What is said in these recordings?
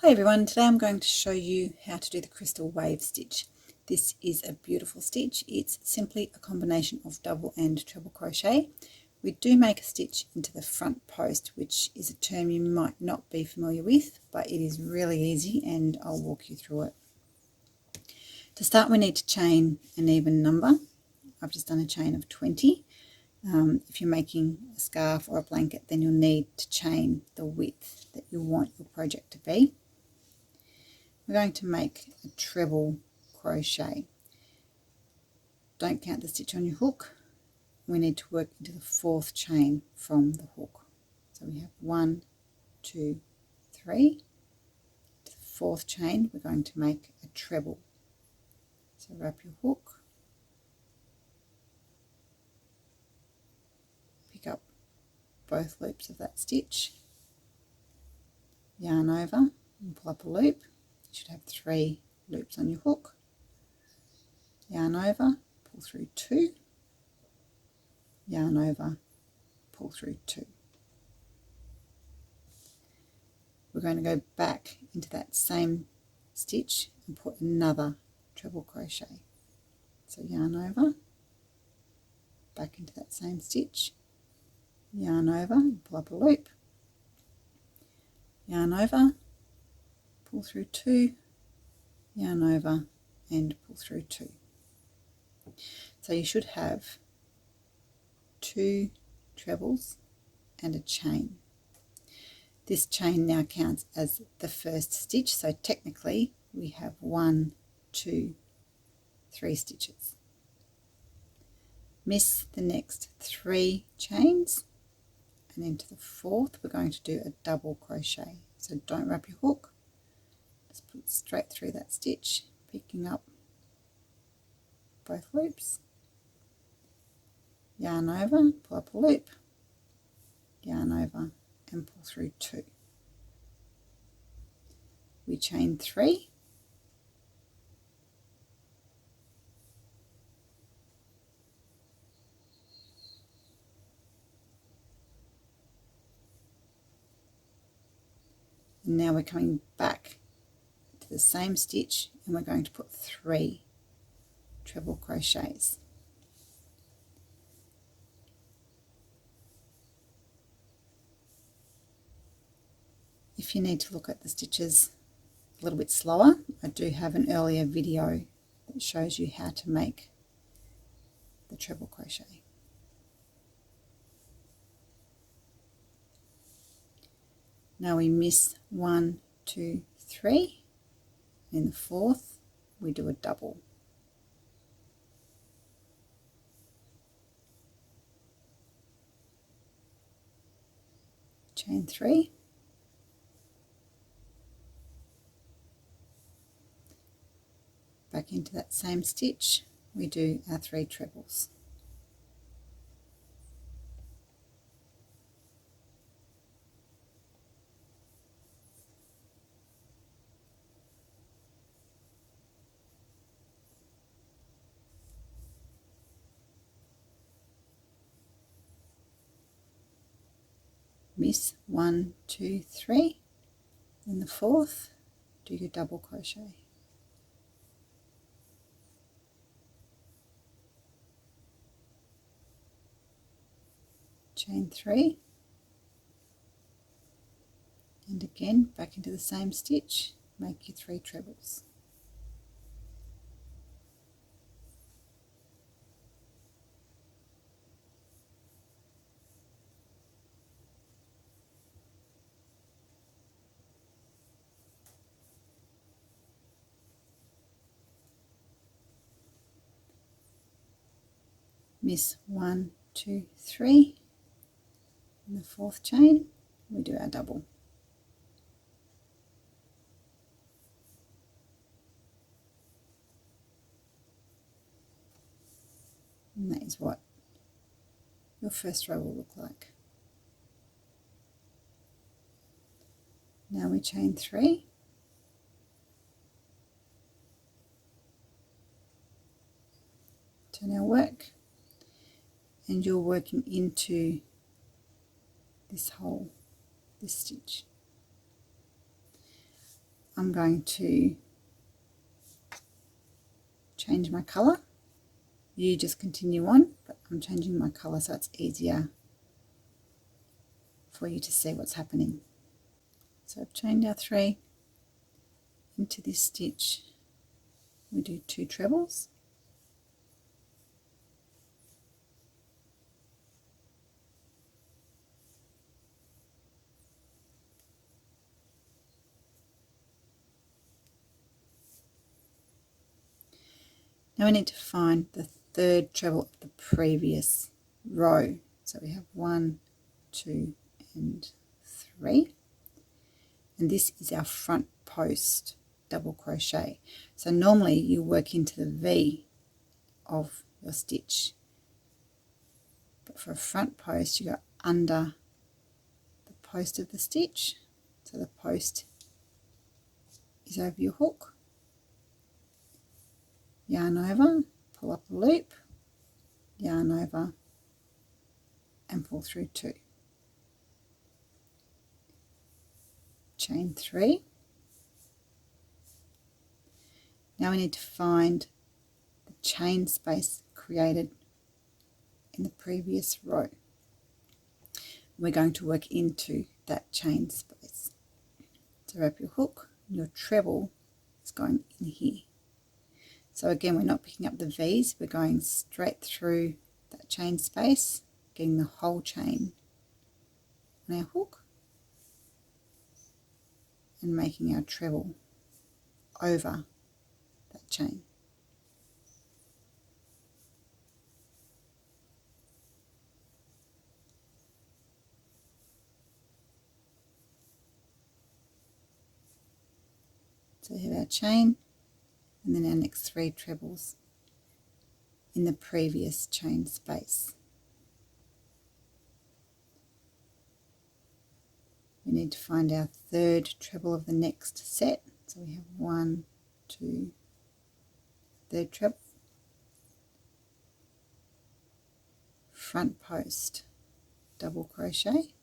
Hi everyone, today I'm going to show you how to do the crystal wave stitch. This is a beautiful stitch. It's simply a combination of double and treble crochet. We do make a stitch into the front post, which is a term you might not be familiar with, but it is really easy and I'll walk you through it. To start, we need to chain an even number. I've just done a chain of 20. If you're making a scarf or a blanket, then you'll need to chain the width that you want your project to be. We're going to make a treble crochet. Don't count the stitch on your hook. We need to work into the fourth chain from the hook. So we have 1, 2, 3. To the fourth chain, we're going to make a treble. So wrap your hook, pick up both loops of that stitch, yarn over and pull up a loop. You should have 3 loops on your hook, yarn over, pull through 2, yarn over, pull through 2. We're going to go back into that same stitch and put another treble crochet. So yarn over, back into that same stitch, yarn over and pull up a loop, yarn over, pull through 2, yarn over and pull through 2. So you should have 2 trebles and a chain. This chain now counts as the first stitch, so technically we have 1, 2, 3 stitches. Miss the next 3 chains, and into the fourth we're going to do a double crochet. So don't wrap your hook, just put it straight through that stitch, picking up both loops, yarn over, pull up a loop, yarn over and pull through 2. We chain 3, and now we're coming back to the same stitch and we're going to put 3 treble crochets. If you need to look at the stitches a little bit slower, I do have an earlier video that shows you how to make the treble crochet. Now we miss 1, 2, 3. In the fourth we do a double. Chain 3. Back into that same stitch we do our 3 trebles. Miss 1, 2, 3. In the fourth do your double crochet. Chain 3, and again back into the same stitch, make your 3 trebles. Miss 1, 2, 3. In the fourth chain we do our double. And that is what your first row will look like. Now we chain 3, turn our work, and you're working into this hole, this stitch. I'm going to change my colour. You just continue on, but I'm changing my colour so it's easier for you to see what's happening. So I've chained our 3 into this stitch. We do 2 trebles. Now we need to find the 3rd treble of the previous row. So we have 1, 2 and 3, and this is our front post double crochet. So normally you work into the V of your stitch, but for a front post you go under the post of the stitch. So the post is over your hook, yarn over, pull up a loop, yarn over and pull through 2. Chain 3. Now we need to find the chain space created in the previous row. We're going to work into that chain space. So wrap your hook, your treble is going in here. So again, we're not picking up the V's, we're going straight through that chain space, getting the whole chain on our hook and making our treble over that chain. So we have our chain and then our next 3 trebles in the previous chain space. We need to find our 3rd treble of the next set. So we have 1, 2, 3rd treble, front post double crochet,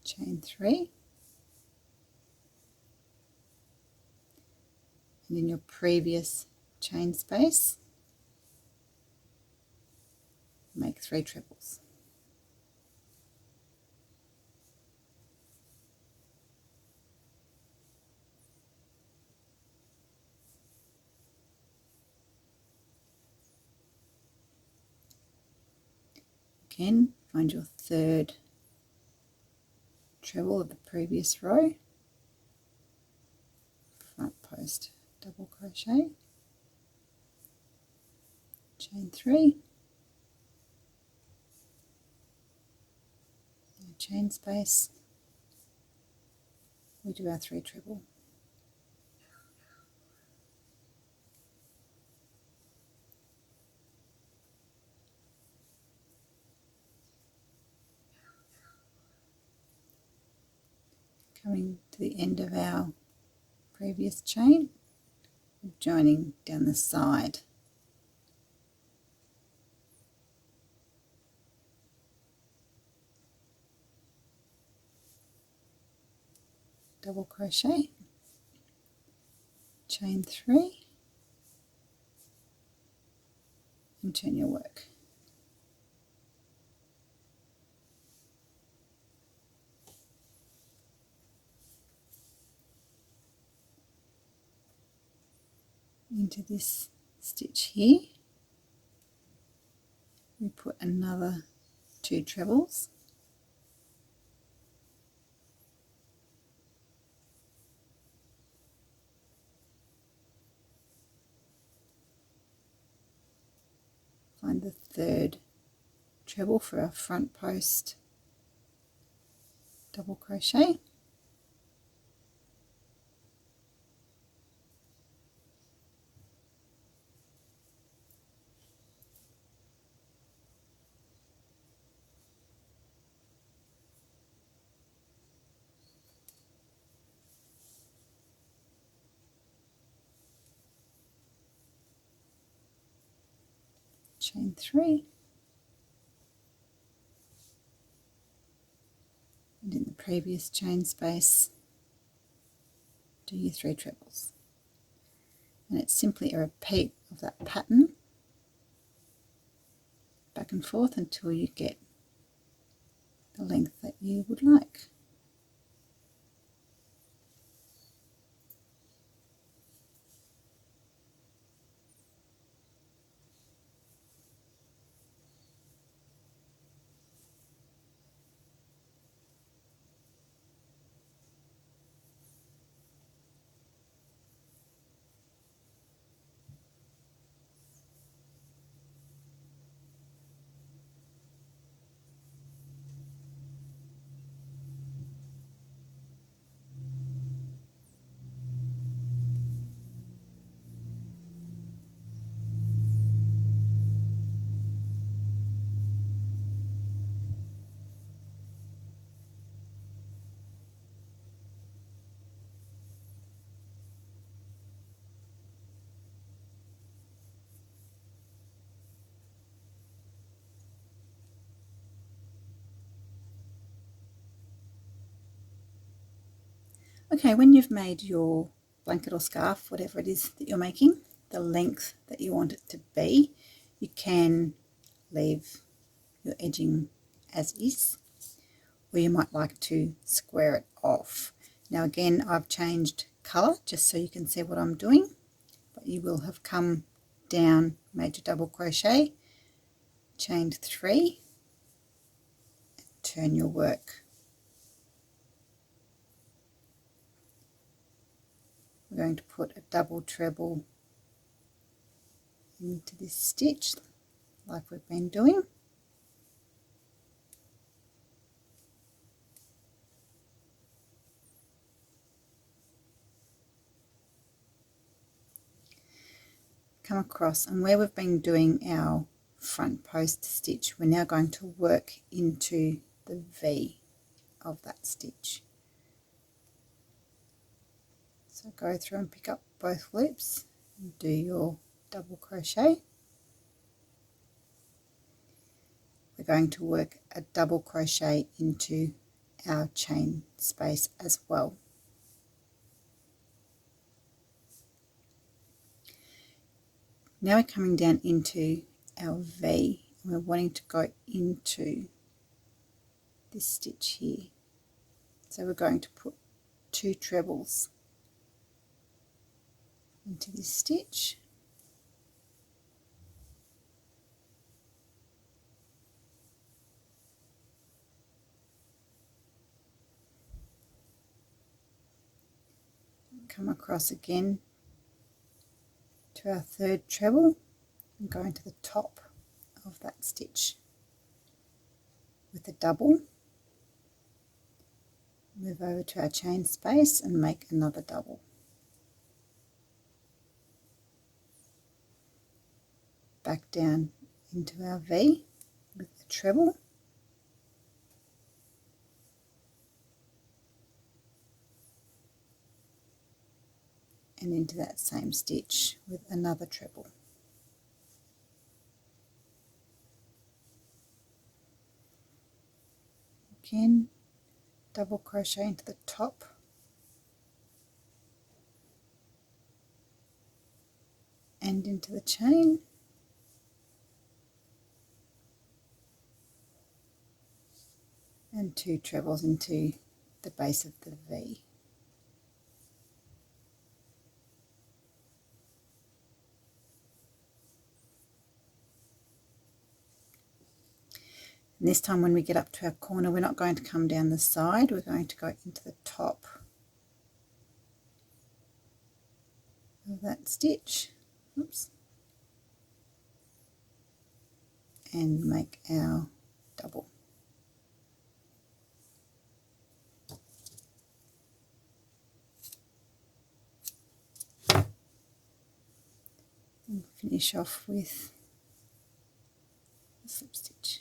chain 3, and in your previous chain space make 3 trebles. Again, find your 3rd treble of the previous row, front post double crochet, chain 3, chain space, we do our 3 treble. Coming to the end of our previous chain, joining down the side. Double crochet, chain 3 and turn your work. Into this stitch here we put another 2 trebles, find the 3rd treble for our front post double crochet, chain 3, previous chain space, do your 3 trebles, and it's simply a repeat of that pattern back and forth until you get the length that you would like. Okay, when you've made your blanket or scarf, whatever it is that you're making, the length that you want it to be, you can leave your edging as is, or you might like to square it off. Now again, I've changed colour just so you can see what I'm doing, but you will have come down, made your double crochet, chained 3, and turn your work. We're going to put a double treble into this stitch like we've been doing. Come across, and where we've been doing our front post stitch, we're now going to work into the V of that stitch. So go through and pick up both loops and do your double crochet. We're going to work a double crochet into our chain space as well. Now we're coming down into our V, and we're wanting to go into this stitch here. So we're going to put 2 trebles into this stitch, come across again to our 3rd treble and go into the top of that stitch with a double, move over to our chain space and make another double. Back down into our V with the treble, and into that same stitch with another treble. Again, double crochet into the top, and into the chain, and 2 trebles into the base of the V. And this time when we get up to our corner, we're not going to come down the side, we're going to go into the top of that stitch. Oops. And make our double. And finish off with a slip stitch.